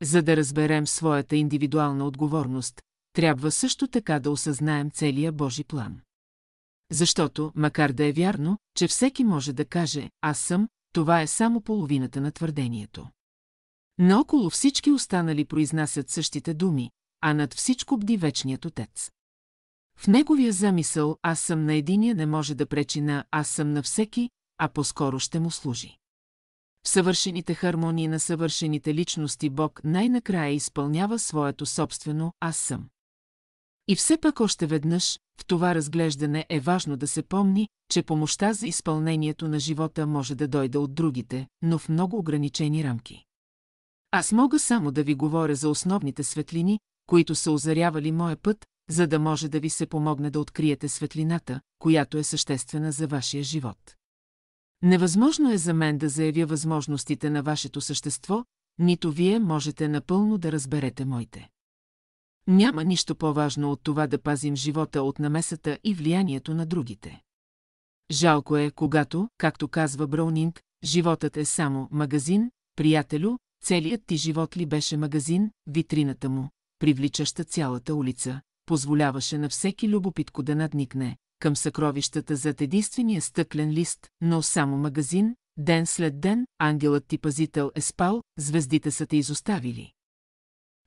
За да разберем своята индивидуална отговорност, трябва също така да осъзнаем целия Божи план. Защото, макар да е вярно, че всеки може да каже «Аз съм», това е само половината на твърдението. Наоколо всички останали произнасят същите думи, а над всичко бди вечният Отец. В неговия замисъл «Аз съм на единия» не може да пречи на «Аз съм на всеки», а по-скоро ще му служи. В съвършените хармонии на съвършените личности Бог най-накрая изпълнява своето собствено «Аз съм». И все пак още веднъж, в това разглеждане е важно да се помни, че помощта за изпълнението на живота може да дойде от другите, но в много ограничени рамки. Аз мога само да ви говоря за основните светлини, които са озарявали моя път, за да може да ви се помогне да откриете светлината, която е съществена за вашия живот. Невъзможно е за мен да заявя възможностите на вашето същество, нито вие можете напълно да разберете моите. Няма нищо по-важно от това да пазим живота от намесата и влиянието на другите. Жалко е, когато, както казва Браунинг, животът е само магазин, приятелю, целият ти живот ли беше магазин, витрината му, привличаща цялата улица, позволяваше на всеки любопитко да надникне към съкровищата зад единствения стъклен лист, но само магазин, ден след ден, ангелът ти пазител е спал, звездите са те изоставили.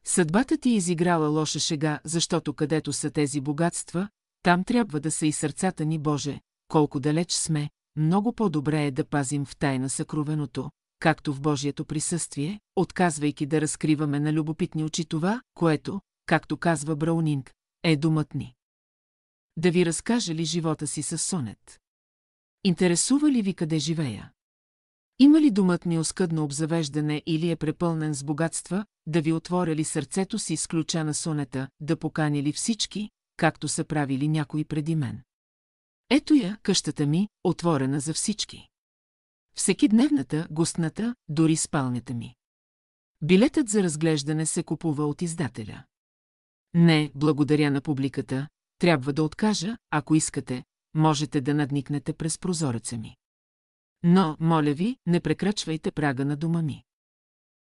Съдбата ти е изиграла лоша шега, защото където са тези богатства, там трябва да са и сърцата ни, Боже, колко далеч сме, много по-добре е да пазим в тайна съкровеното, както в Божието присъствие, отказвайки да разкриваме на любопитни очи това, което, както казва Браунинг, е думът ни. Да ви разкаже ли живота си със сонет? Интересува ли ви къде живея? Има ли думът ми оскъдно обзавеждане или е препълнен с богатства, да ви отворя ли сърцето си с ключа на сонета, да покани ли всички, както са правили някои преди мен? Ето я, къщата ми, отворена за всички. Всекидневната, гостната, дори спалнята ми. Билетът за разглеждане се купува от издателя. Не, благодаря на публиката, трябва да откажа, ако искате, можете да надникнете през прозореца ми. Но, моля ви, не прекрачвайте прага на дома ми.